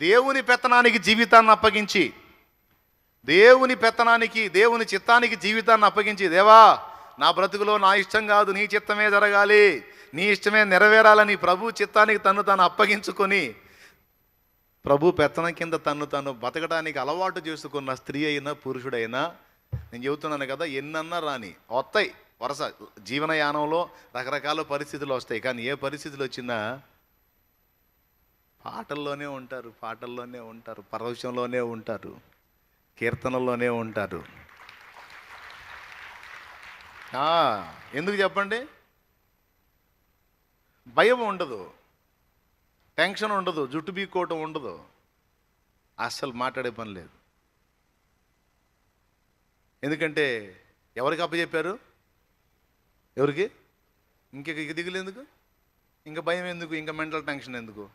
దేవుని పెత్తనానికి జీవితాన్ని అప్పగించి, దేవుని పెత్తనానికి, దేవుని చిత్తానికి జీవితాన్ని అప్పగించి, దేవా నా బ్రతుకులో నా ఇష్టం కాదు, నీ చిత్తమే జరగాలి, నీ ఇష్టమే నెరవేరాలని ప్రభు చిత్తానికి తను తాను అప్పగించుకొని ప్రభు పెత్తనం కింద తను తను బతకడానికి అలవాటు చేసుకున్న స్త్రీ అయినా పురుషుడైనా, నేను చెబుతున్నాను కదా, ఎన్నన్నా రాని వస్తాయి వరుస జీవనయానంలో రకరకాల పరిస్థితులు వస్తాయి. కానీ ఏ పరిస్థితులు వచ్చినా పాటల్లోనే ఉంటారు, పాటల్లోనే ఉంటారు, పరవశంలోనే ఉంటారు, కీర్తనల్లోనే ఉంటారు. ఎందుకు చెప్పండి? భయం ఉండదు, టెన్షన్ ఉండదు, జుట్టు బీక్కోవటం ఉండదు, అస్సలు మాట్లాడే పని లేదు. ఎందుకంటే ఎవరికి అప్పచెప్పారు? ఎవరికి? ఇంక దిగులు ఎందుకు? ఇంకా భయం ఎందుకు? ఇంకా మెంటల్ టెన్షన్ ఎందుకు?